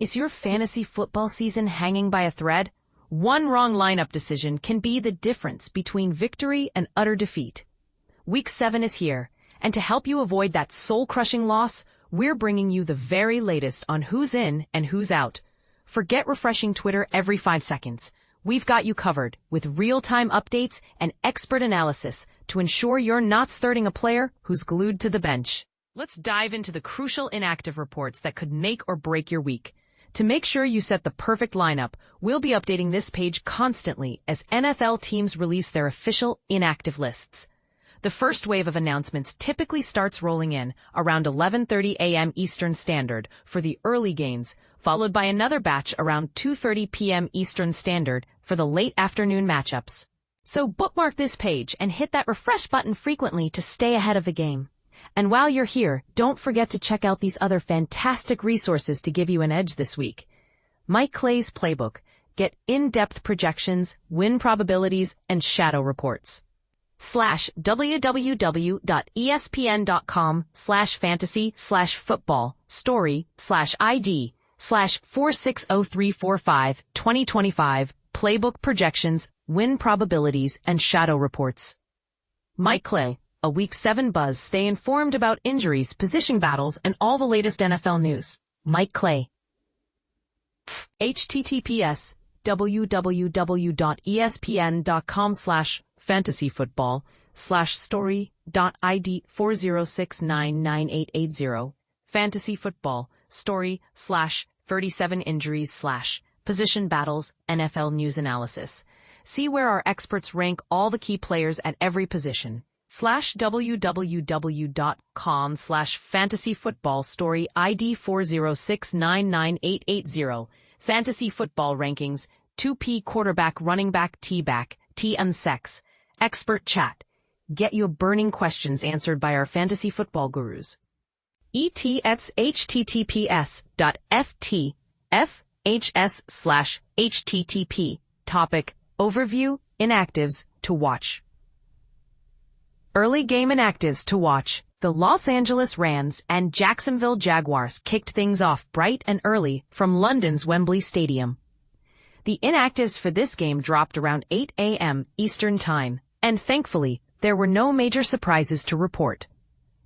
Is your fantasy football season hanging by a thread? One wrong lineup decision can be the difference between victory and utter defeat. Week 7 is here, and to help you avoid that soul-crushing loss, we're bringing you the very latest on who's in and who's out. Forget refreshing Twitter every 5 seconds. We've got you covered with real-time updates and expert analysis to ensure you're not starting a player who's glued to the bench. Let's dive into the crucial inactive reports that could make or break your week. To make sure you set the perfect lineup, we'll be updating this page constantly as NFL teams release their official inactive lists. The first wave of announcements typically starts rolling in around 11:30 a.m. Eastern Standard for the early games, followed by another batch around 2:30 p.m. Eastern Standard for the late afternoon matchups. So bookmark this page and hit that refresh button frequently to stay ahead of the game. And while you're here, don't forget to check out these other fantastic resources to give you an edge this week. Mike Clay's Playbook. Get in-depth projections, win probabilities, and shadow reports. /www.espn.com/fantasy/football/story/ID/460-345-2025 Playbook projections, win probabilities, and shadow reports. Mike Clay. A Week 7 buzz. Stay informed about injuries, position battles, and all the latest NFL news. Mike Clay. https://www.espn.com/fantasyfootball/story.id406998880 Fantasy Football Story/37 Injuries/Position Battles NFL News Analysis. See where our experts rank all the key players at every position. /www.com/fantasyfootball/story/ID406998880 Fantasy Football Rankings 2P Quarterback Running Back T-Back T Unsex Expert Chat. Get your burning questions answered by our fantasy football gurus. ETS https://FTFHS/HTTP Topic Overview Inactives to watch. Early game inactives to watch. The Los Angeles Rams and Jacksonville Jaguars kicked things off bright and early from London's Wembley Stadium. The inactives for this game dropped around 8 a.m. Eastern Time, and thankfully, there were no major surprises to report.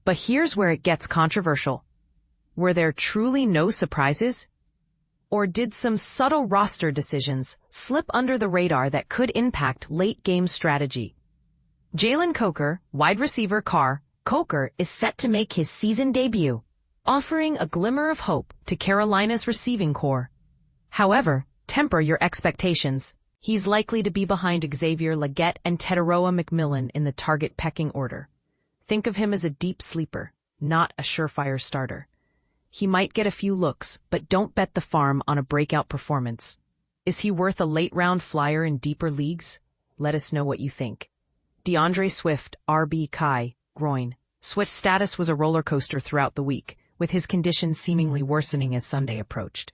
But here's where it gets controversial. Were there truly no surprises? Or did some subtle roster decisions slip under the radar that could impact late-game strategy? Jalen Coker, wide receiver Coker is set to make his season debut, offering a glimmer of hope to Carolina's receiving core. However, temper your expectations. He's likely to be behind Xavier Legette and Teteroa McMillan in the target pecking order. Think of him as a deep sleeper, not a surefire starter. He might get a few looks, but don't bet the farm on a breakout performance. Is he worth a late-round flyer in deeper leagues? Let us know what you think. DeAndre Swift, RB Kai, groin. Swift's status was a roller coaster throughout the week, with his condition seemingly worsening as Sunday approached.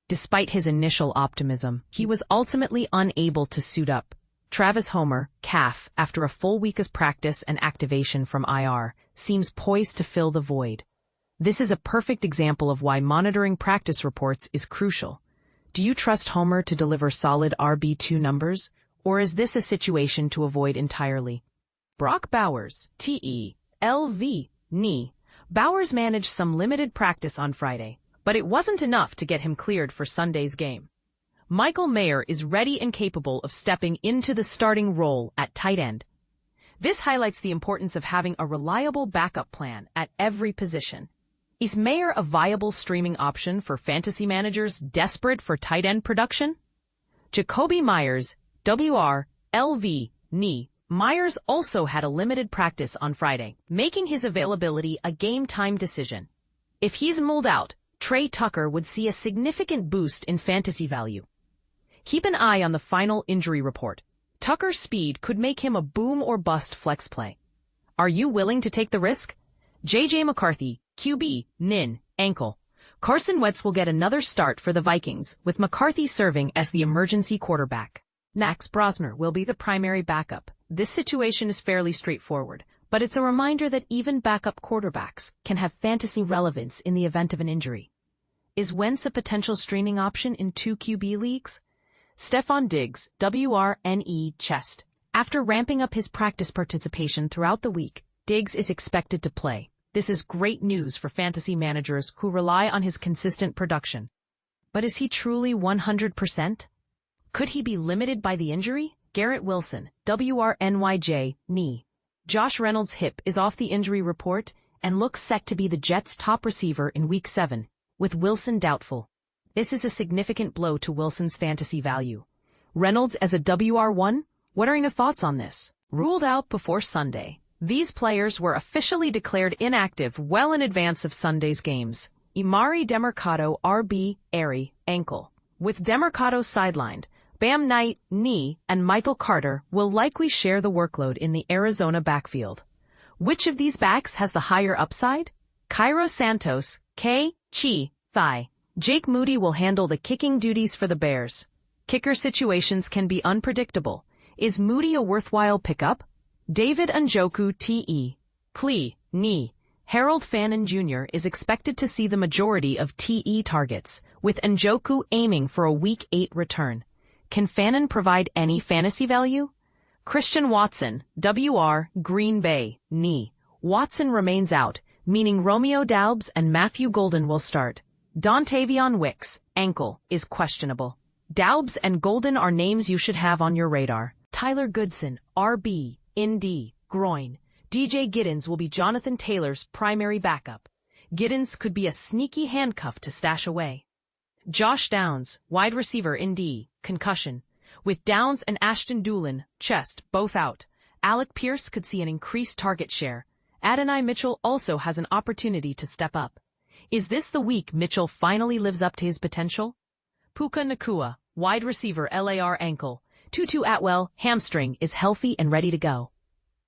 Despite his initial optimism, he was ultimately unable to suit up. Travis Homer, calf, after a full week of practice and activation from IR, seems poised to fill the void. This is a perfect example of why monitoring practice reports is crucial. Do you trust Homer to deliver solid RB2 numbers? Or is this a situation to avoid entirely? Brock Bowers, TELV, knee. Bowers managed some limited practice on Friday, but it wasn't enough to get him cleared for Sunday's game. Michael Mayer is ready and capable of stepping into the starting role at tight end. This highlights the importance of having a reliable backup plan at every position. Is Mayer a viable streaming option for fantasy managers desperate for tight end production? Jakobi Meyers, WR/LV, knee. Meyers also had a limited practice on Friday, making his availability a game-time decision. If he's ruled out, Trey Tucker would see a significant boost in fantasy value. Keep an eye on the final injury report. Tucker's speed could make him a boom-or-bust flex play. Are you willing to take the risk? J.J. McCarthy, QB, nin, ankle. Carson Wentz will get another start for the Vikings, with McCarthy serving as the emergency quarterback. Max Brosner will be the primary backup. This situation is fairly straightforward, but it's a reminder that even backup quarterbacks can have fantasy relevance in the event of an injury. Is Wentz a potential streaming option in 2 QB leagues? Stefon Diggs, WRNE chest. After ramping up his practice participation throughout the week, Diggs is expected to play. This is great news for fantasy managers who rely on his consistent production. But is he truly 100%? Could he be limited by the injury? Garrett Wilson, WRNYJ, knee. Josh Reynolds' hip is off the injury report and looks set to be the Jets' top receiver in Week 7, with Wilson doubtful. This is a significant blow to Wilson's fantasy value. Reynolds as a WR1? What are your thoughts on this? Ruled out before Sunday. These players were officially declared inactive well in advance of Sunday's games. Emari Demercado RB, Airy, ankle. With Demercado sidelined, Bam Knight, knee, and Michael Carter will likely share the workload in the Arizona backfield. Which of these backs has the higher upside? Cairo Santos, K, Chi, Thigh. Jake Moody will handle the kicking duties for the Bears. Kicker situations can be unpredictable. Is Moody a worthwhile pickup? David Njoku TE. Plea, knee. Harold Fannin Jr. is expected to see the majority of TE targets, with Njoku aiming for a Week 8 return. Can Fannin provide any fantasy value? Christian Watson, WR, Green Bay, knee. Watson remains out, meaning Romeo Doubs and Matthew Golden will start. Dontavion Wicks, ankle, is questionable. Doubs and Golden are names you should have on your radar. Tyler Goodson, RB, Indy, groin. DJ Giddens will be Jonathan Taylor's primary backup. Giddens could be a sneaky handcuff to stash away. Josh Downs, wide receiver Indy, concussion. With Downs and Ashton Doolin, chest, both out, Alec Pierce could see an increased target share. Adonai Mitchell also has an opportunity to step up. Is this the week Mitchell finally lives up to his potential? Puka Nacua, wide receiver LAR ankle. Tutu Atwell, hamstring, is healthy and ready to go.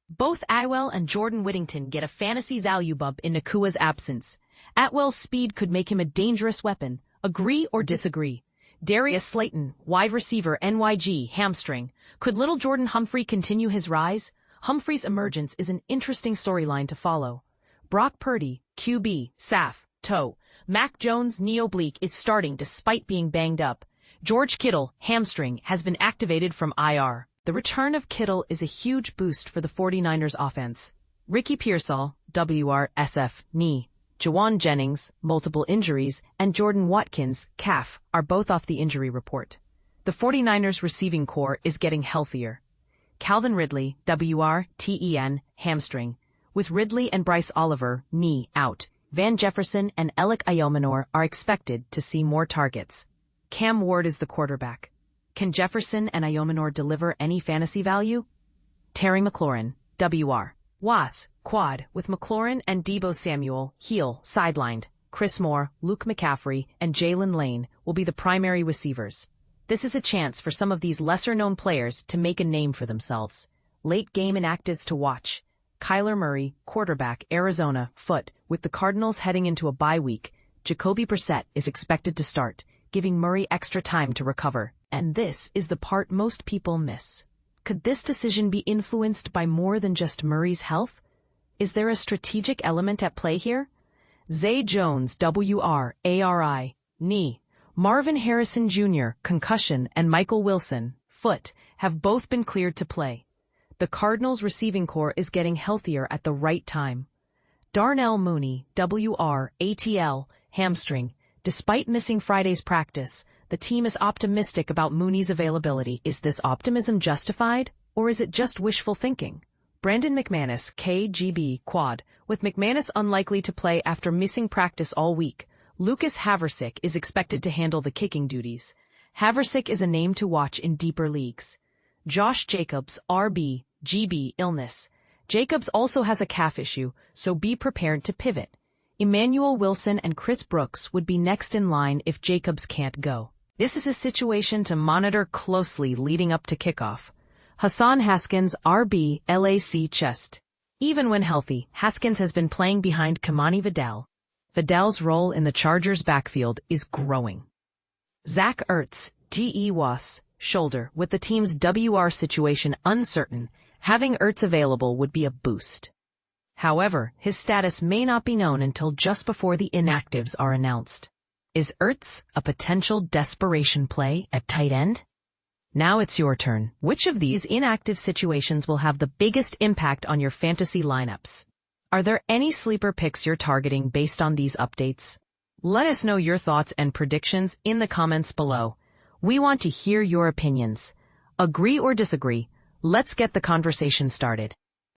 Both Atwell and Jordan Whittington get a fantasy value bump in Nakua's absence. Atwell's speed could make him a dangerous weapon. Agree or disagree? Darius Slayton, wide receiver NYG, hamstring. Could little Jordan Humphrey continue his rise? Humphrey's emergence is an interesting storyline to follow. Brock Purdy, QB, SAF, toe. Mac Jones, knee oblique, is starting despite being banged up. George Kittle, hamstring, has been activated from IR. The return of Kittle is a huge boost for the 49ers offense. Ricky Pearsall, WRSF, knee. Jawan Jennings, multiple injuries, and Jordan Watkins, calf, are both off the injury report. The 49ers receiving core is getting healthier. Calvin Ridley, WRTEN, hamstring. With Ridley and Bryce Oliver, knee, out. Van Jefferson and Alec are expected to see more targets. Cam Ward is the quarterback. Can Jefferson and Iomenor deliver any fantasy value? Terry McLaurin, WR. Was, quad, with McLaurin and Deebo Samuel, heel, sidelined. Chris Moore, Luke McCaffrey, and Jalen Lane will be the primary receivers. This is a chance for some of these lesser-known players to make a name for themselves. Late-game inactives to watch. Kyler Murray, quarterback, Arizona, foot. With the Cardinals heading into a bye week, Jakobi Brissett is expected to start, giving Murray extra time to recover. And this is the part most people miss. Could this decision be influenced by more than just Murray's health? Is there a strategic element at play here? Zay Jones, WRARI, knee. Marvin Harrison Jr., concussion, and Michael Wilson, foot, have both been cleared to play. The Cardinals' receiving core is getting healthier at the right time. Darnell Mooney, WRATL, hamstring. Despite missing Friday's practice, the team is optimistic about Mooney's availability. Is this optimism justified, or is it just wishful thinking? Brandon McManus, KGB, quad. With McManus unlikely to play after missing practice all week, Lucas Haversick is expected to handle the kicking duties. Haversick is a name to watch in deeper leagues. Josh Jacobs, RB, GB, illness. Jacobs also has a calf issue, so be prepared to pivot. Emmanuel Wilson and Chris Brooks would be next in line if Jacobs can't go. This is a situation to monitor closely leading up to kickoff. Hassan Haskins, RB, LAC, chest. Even when healthy, Haskins has been playing behind Kamani Vidal. Vidal's role in the Chargers' backfield is growing. Zach Ertz, DE-Was, shoulder. With the team's WR situation uncertain, having Ertz available would be a boost. However, his status may not be known until just before the inactives are announced. Is Ertz a potential desperation play at tight end? Now it's your turn. Which of these inactive situations will have the biggest impact on your fantasy lineups? Are there any sleeper picks you're targeting based on these updates? Let us know your thoughts and predictions in the comments below. We want to hear your opinions. Agree or disagree? Let's get the conversation started.